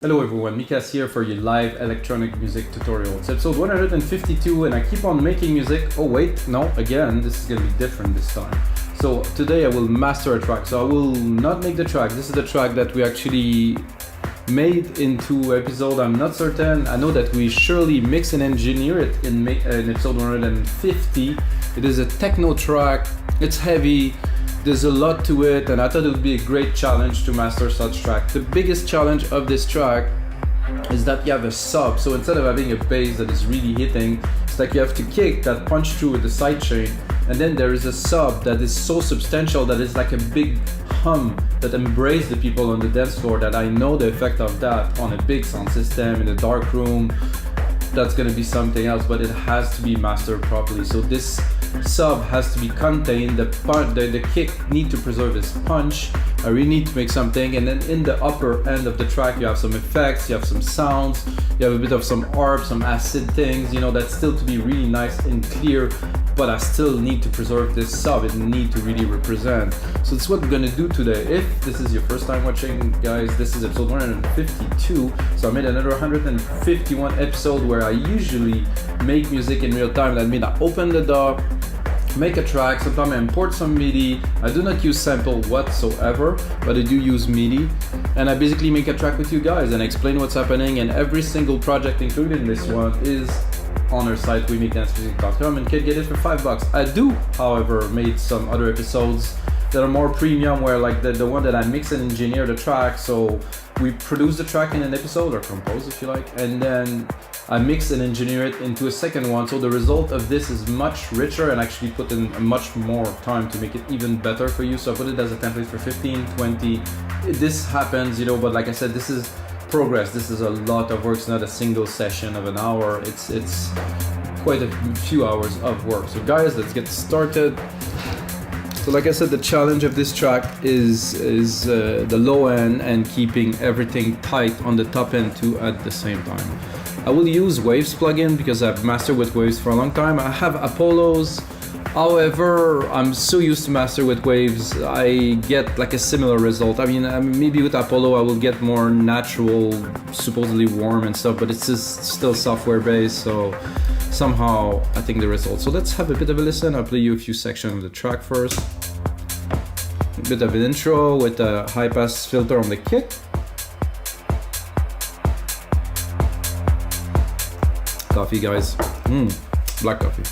Hello everyone, Mikas here for your live electronic music tutorial. It's episode 152 and I keep on making music. Oh wait, no, again, this is gonna be different this time. So today I will master a track. So I will not make the track. This is the track that we actually made into episode. I'm not certain. I know that we surely mix and engineer it in episode 150. It is a techno track. It's heavy. There's a lot to it, and I thought it would be a great challenge to master such track. The biggest challenge of this track is that you have a sub. So instead of having a bass that is really hitting, it's like you have to kick that punch through with the sidechain, and then there is a sub that is so substantial that it's like a big hum that embraces the people on the dance floor. That I know the effect of that on a big sound system in a dark room. That's gonna be something else, but it has to be mastered properly. So this sub has to be contained. The kick need to preserve its punch. I really need to make something, and then in the upper end of the track you have some effects, you have some sounds, you have a bit of some ARP, some acid things, you know, that's still to be really nice and clear, but I still need to preserve this sub. It need to really represent. So that's what we're gonna do today. If this is your first time watching, guys, this is episode 152. So I made another 151 episode where I usually make music in real time. That means I open the DAW, make a track, sometimes I import some MIDI. I do not use sample whatsoever, but I do use MIDI. And I basically make a track with you guys and explain what's happening, and every single project included in this one is on our site, wemake-music.com, and can get it for $5. I do, however, made some other episodes that are more premium, where like the one that I mix and engineer the track. So we produce the track in an episode, or compose if you like, and then I mix and engineer it into a second one. So the result of this is much richer, and actually put in much more time to make it even better for you. So I put it as a template for 15, 20. This happens, you know, but like I said, this is progress. This is a lot of work. It's not a single session of an hour. It's quite a few hours of work. So guys, let's get started. So like I said, the challenge of this track is the low end and keeping everything tight on the top end too at the same time. I will use Waves plugin because I've mastered with Waves for a long time. I have Apollo's. However, I'm so used to master with Waves, I get like a similar result. I mean, maybe with Apollo I will get more natural, supposedly warm and stuff, but it's just still software based, so somehow I think the result. So let's have a bit of a listen. I'll play you a few sections of the track first. A bit of an intro with a high pass filter on the kick. Coffee, guys. Black coffee.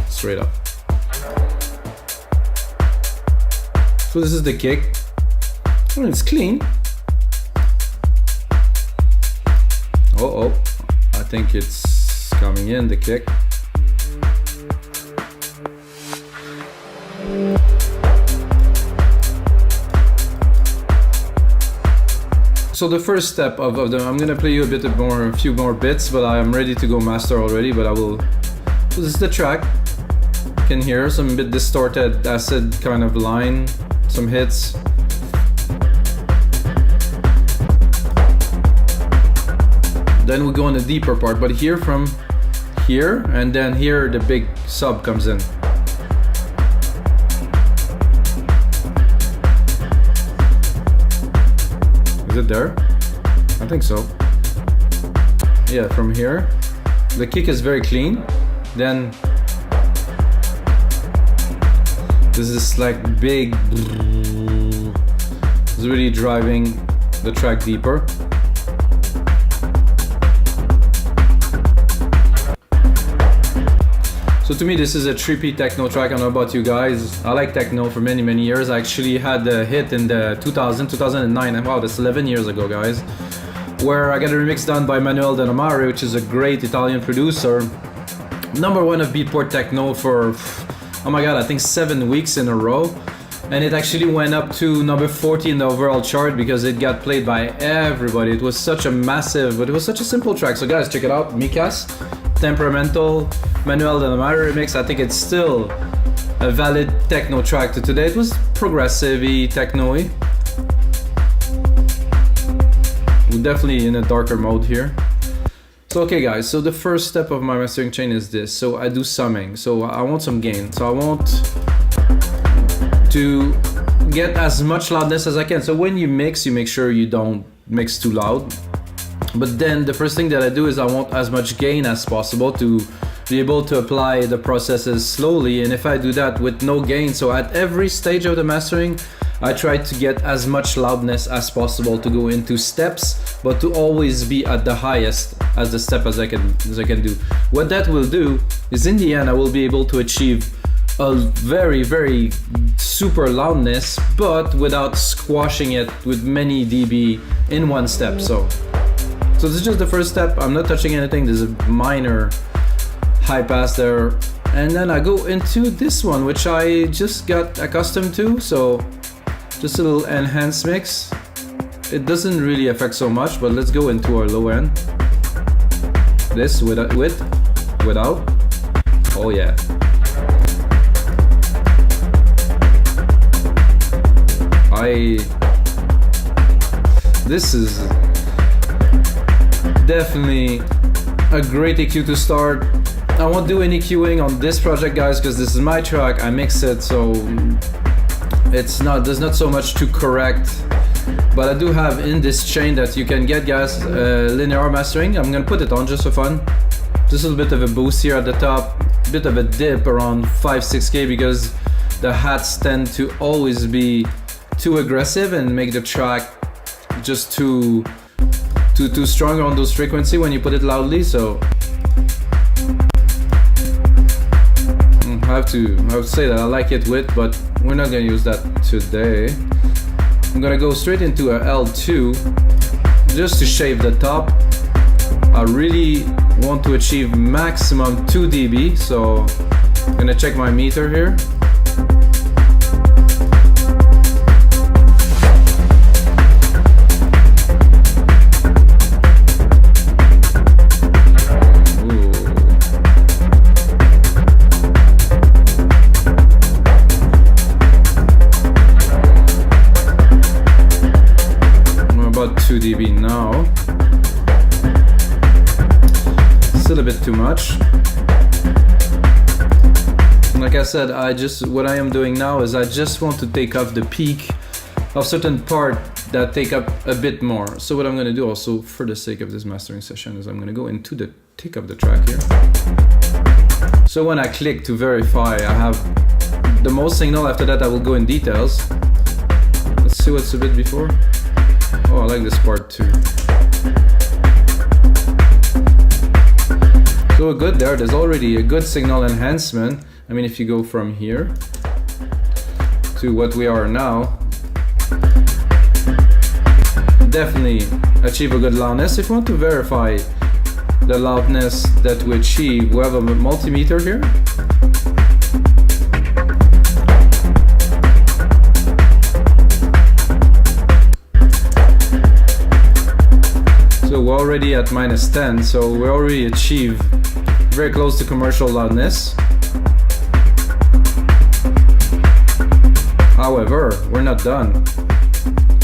Straight up. So this is the kick. Oh, it's clean. Oh, I think it's coming in, the kick. So the first step of them, I'm gonna play you a few more bits, but I'm ready to go master already, but I will. So this is the track. You can hear some bit distorted acid kind of line, some hits. Then we go on the deeper part, but here from here, and then here the big sub comes in. Is it there? I think so. Yeah, from here. The kick is very clean. Then this is like big. It's really driving the track deeper. So to me, this is a trippy techno track. I don't know about you guys. I like techno for many, many years. I actually had a hit in the 2009, and wow, that's 11 years ago, guys, where I got a remix done by Manuel Denomare, which is a great Italian producer. #1 of Beatport Techno for, oh my god, I think 7 weeks in a row. And it actually went up to number 40 in the overall chart because it got played by everybody. It was such a massive, but it was such a simple track. So guys, check it out. Mikas, temperamental, Manuel Denomare remix. I think it's still a valid techno track to today. It was progressive-y, techno-y. We're definitely in a darker mode here. So okay guys, so the first step of my mastering chain is this. So I do summing, so I want some gain. So I want to get as much loudness as I can. So when you mix, you make sure you don't mix too loud. But then the first thing that I do is I want as much gain as possible to be able to apply the processes slowly. And if I do that with no gain, so at every stage of the mastering, I try to get as much loudness as possible to go into steps, but to always be at the highest as the step as I can do. What that will do is in the end I will be able to achieve a very, very super loudness, but without squashing it with many dB in one step. So this is just the first step. I'm not touching anything. There's a minor high pass there. And then I go into this one, which I just got accustomed to. So just a little enhanced mix. It doesn't really affect so much, but let's go into our low end. This without. Oh yeah. This is definitely a great EQ to start. I won't do any EQing on this project, guys, because this is my track. I mix it, so there's not so much to correct. But I do have in this chain that you can get, guys, linear mastering. I'm gonna put it on just for fun. Just a little bit of a boost here at the top, bit of a dip around 5-6K, because the hats tend to always be too aggressive and make the track just too strong on those frequency when you put it loudly. So I have to say that I like it with, but we're not gonna use that today. I'm gonna go straight into a L2 just to shave the top. I really want to achieve maximum 2 dB, so I'm gonna check my meter here. About 2 dB now. Still a bit too much. Like I said, what I am doing now is I just want to take off the peak of certain part that take up a bit more. So what I'm going to do also for the sake of this mastering session is I'm going to go into the take up the track here. So when I click to verify, I have the most signal. After that I will go in details. Let's see what's a bit before. Oh, I like this part too. So good there, there's already a good signal enhancement. I mean, if you go from here to what we are now, definitely achieve a good loudness. If you want to verify the loudness that we achieve, we have a multimeter here. So we're already at -10, so we already achieved very close to commercial loudness. However, we're not done.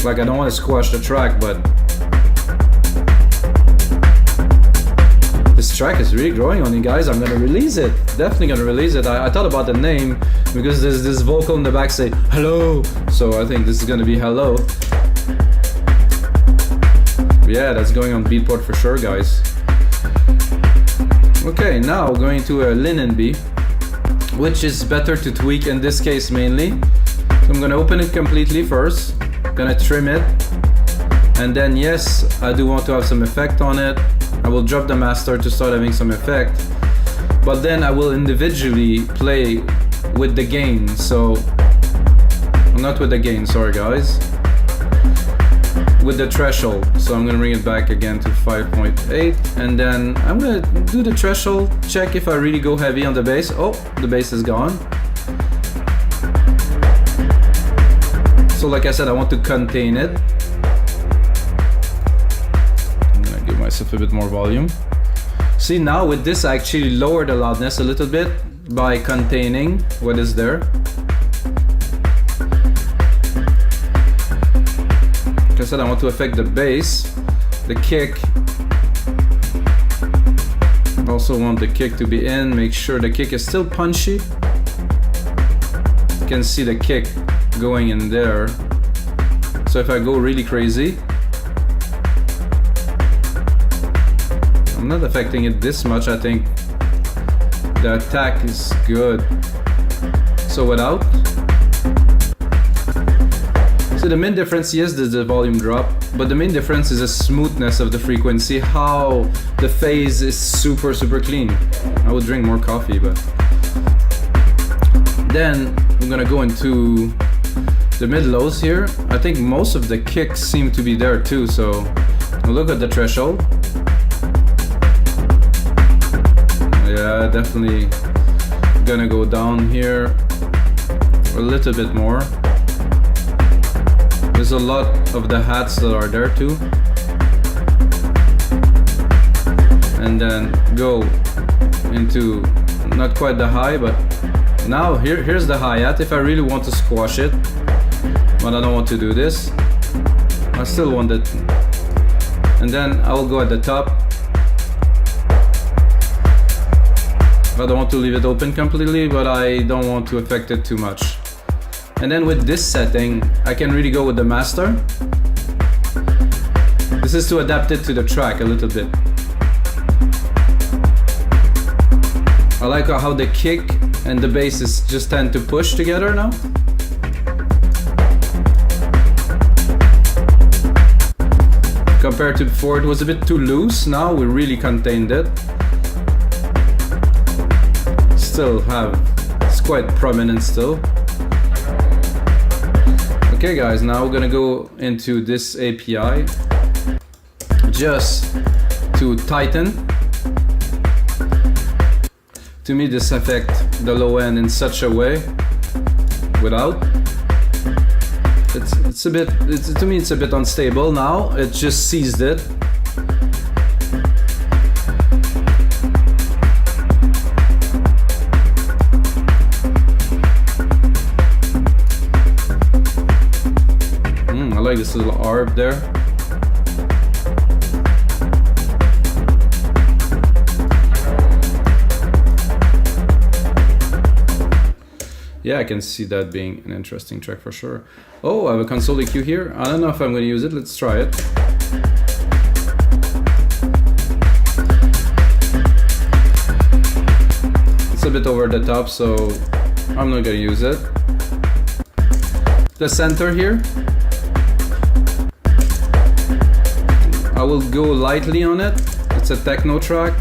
Like, I don't want to squash the track, but this track is really growing on you guys. I'm gonna release it. Definitely gonna release it. I thought about the name because there's this vocal in the back say hello. So I think this is gonna be hello. Yeah, that's going on Beatport for sure, guys. Okay, now going to a LINMB, which is better to tweak in this case mainly. So I'm gonna open it completely first, gonna trim it, and then yes, I do want to have some effect on it. I will drop the master to start having some effect, but then I will individually play with the gain. So, not with the gain, sorry guys. With the threshold. So I'm gonna bring it back again to 5.8, and then I'm gonna do the threshold, check if I really go heavy on the bass. Oh, the bass is gone. So like I said, I want to contain it. I'm gonna give myself a bit more volume. See, now with this I actually lower the loudness a little bit by containing what is there. Like I said, I want to affect the bass, the kick. I also want the kick to be in, make sure the kick is still punchy. You can see the kick going in there. So if I go really crazy, not affecting it this much. I think the attack is good. So without. So the main difference, yes, there's the volume drop, but the main difference is the smoothness of the frequency, how the phase is super clean. I would drink more coffee, but then I'm gonna go into the mid-lows here. I think most of the kicks seem to be there too, so look at the threshold. Yeah, definitely gonna go down here a little bit more. There's a lot of the hats that are there too. And then go into not quite the high, but now here's the hi-hat if I really want to squash it, but I don't want to do this. I still want it. And then I will go at the top. I don't want to leave it open completely, but I don't want to affect it too much. And then with this setting, I can really go with the master. This is to adapt it to the track a little bit. I like how the kick and the bass is just tend to push together now. Compared to before, it was a bit too loose. Now we really contained it. Still it's quite prominent still. Okay guys, now we're gonna go into this API just to tighten. To me this affect the low end in such a way without. It's a bit, to me it's a bit unstable now. It just seized it. I like this little arb there. Yeah, I can see that being an interesting track for sure. Oh, I have a console EQ here. I don't know if I'm going to use it. Let's try it. It's a bit over the top, so I'm not going to use it. The center here, I will go lightly on it. It's a techno track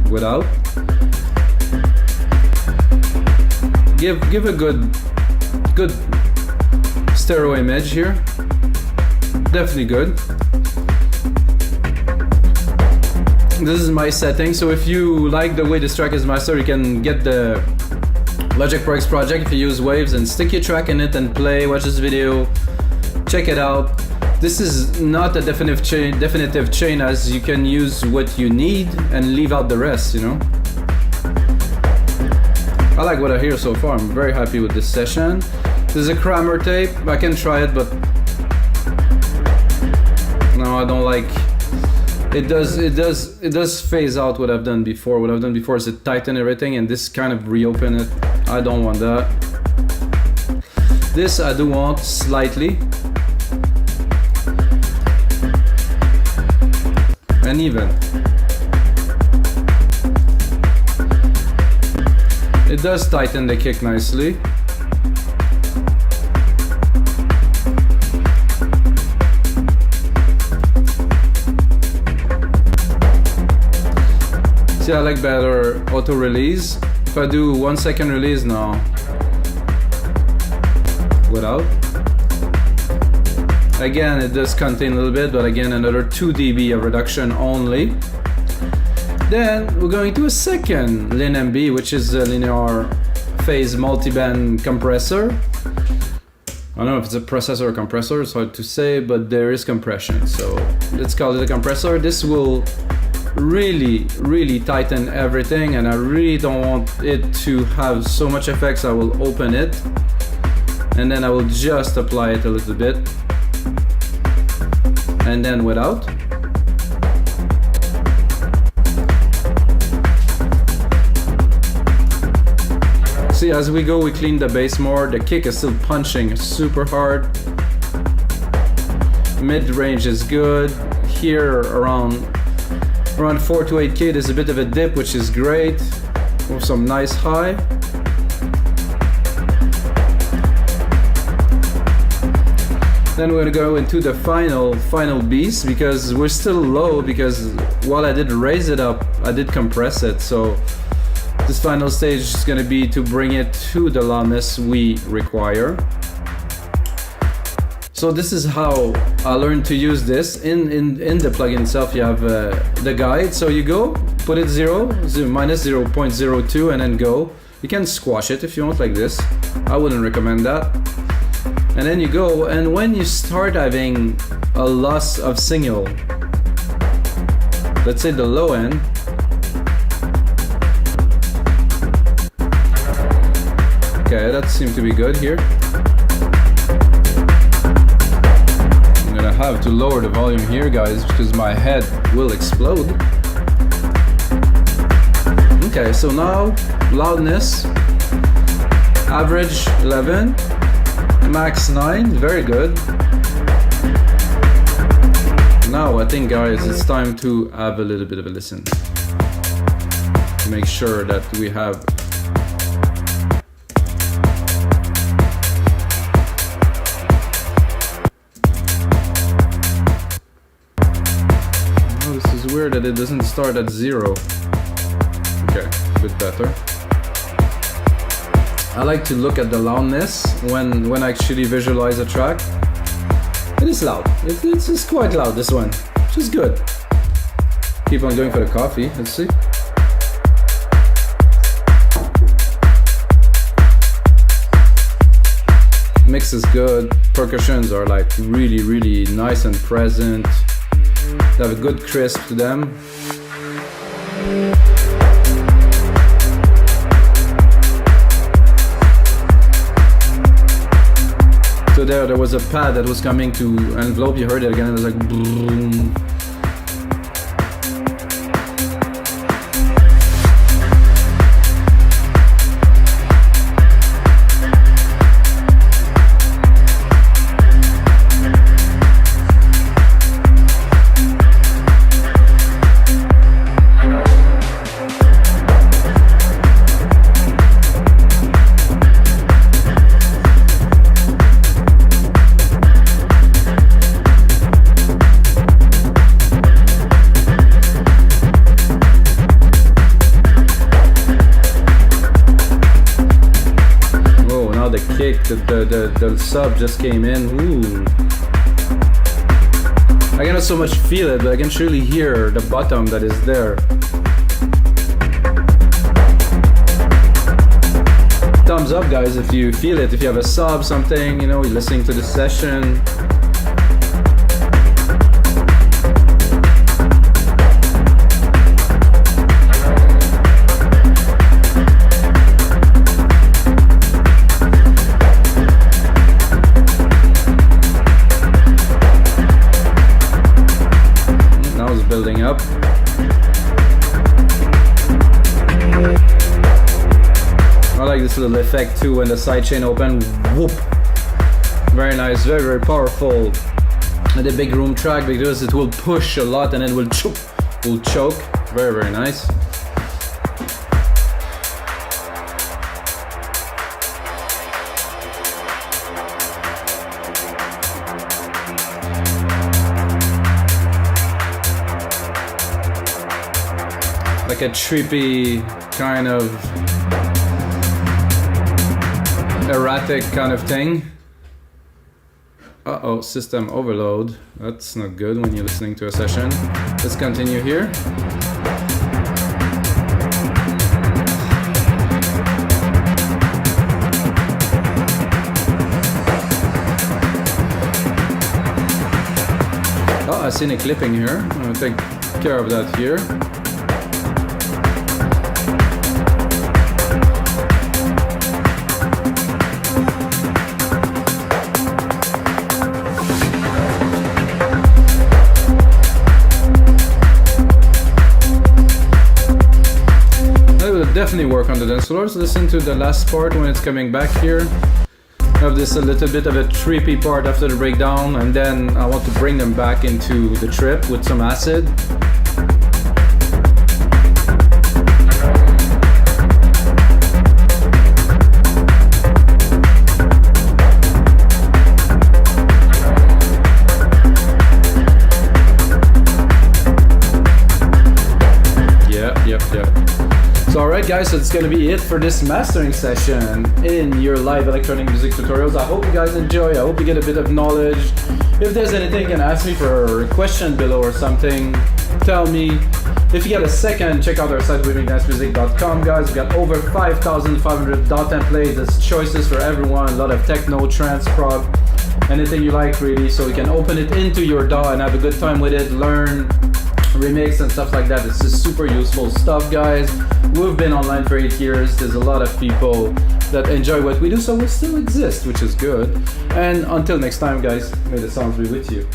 without. Give a good stereo image here. Definitely good. This is my setting, so if you like the way this track is mastered, you can get the Logic Pro X project if you use Waves and stick your track in it and play, watch this video, check it out. This is not a definitive chain, as you can use what you need and leave out the rest, you know. I like what I hear so far. I'm very happy with this session. There's a Kramer tape. I can try it, but no, I don't like. It does phase out what I've done before. What I've done before is to tighten everything, and this kind of reopen it. I don't want that. This I do want slightly. And even. It does tighten the kick nicely. See, I like better auto release. If I do 1 second release now, without. Again, it does contain a little bit, but again, another 2 dB of reduction only. Then we're going to a second LINMB, which is a linear phase multiband compressor. I don't know if it's a processor or compressor, it's hard to say, but there is compression. So let's call it a compressor. This will really tighten everything, and I really don't want it to have so much effects. I will open it, and then I will just apply it a little bit. And then without. See, as we go, we clean the bass more. The kick is still punching super hard. Mid-range is good. Here around Around 4 to 8K, there's a bit of a dip, which is great. With some nice high. Then we're gonna go into the final beast, because we're still low, because while I did raise it up, I did compress it. So this final stage is gonna be to bring it to the loudness we require. So this is how I learned to use this. In the plugin itself, you have the guide. So you go, put it minus 0.02, and then go. You can squash it if you want, like this. I wouldn't recommend that. And then you go, and when you start having a loss of signal, let's say the low end, okay, that seems to be good here. I'm gonna have to lower the volume here, guys, because my head will explode. Okay, so now loudness, average 11. Max 9, very good. Now I think, guys, it's time to have a little bit of a listen. Make sure that we have this is weird that it doesn't start at 0. Okay, a bit better. I like to look at the loudness when I actually visualize a track. It is loud. It's quite loud, this one, which is good. Keep on going for the coffee. Let's see. Mix is good. Percussions are like really, really nice and present. They have a good crisp to them. So there was a pad that was coming to envelope. You heard it again. It was like boom. The sub just came in. Ooh. I cannot so much feel it, but I can surely hear the bottom that is there. Thumbs up, guys, if you feel it. If you have a sub, something, you know, you're listening to the session. Building up. I like this little effect too when the sidechain open. Whoop! Very nice, very, very powerful. And the big room track, because it will push a lot and then will choke. Very, very nice. Like a trippy kind of erratic kind of thing. Uh-oh, system overload. That's not good when you're listening to a session. Let's continue here. Oh, I seen a clipping here. I'm gonna take care of that here. Definitely work on the dance floor. So listen to the last part when it's coming back here. I have this a little bit of a trippy part after the breakdown, and then I want to bring them back into the trip with some acid. guys, so it's gonna be it for this mastering session in your live electronic music tutorials. I hope you guys enjoy. I hope you get a bit of knowledge. If there's anything, you can ask me for a question below or something. Tell me. If you get a second, check out our site, widening.music.com, guys. We've got over 5,500 DAW templates. There's choices for everyone. A lot of techno, trance, prog, anything you like, really. So you can open it into your DAW and have a good time with it. Learn, remix, and stuff like that. This is super useful stuff, guys. We've been online for 8 years. There's a lot of people that enjoy what we do, so we still exist, which is good. And until next time, guys, may the sounds be with you.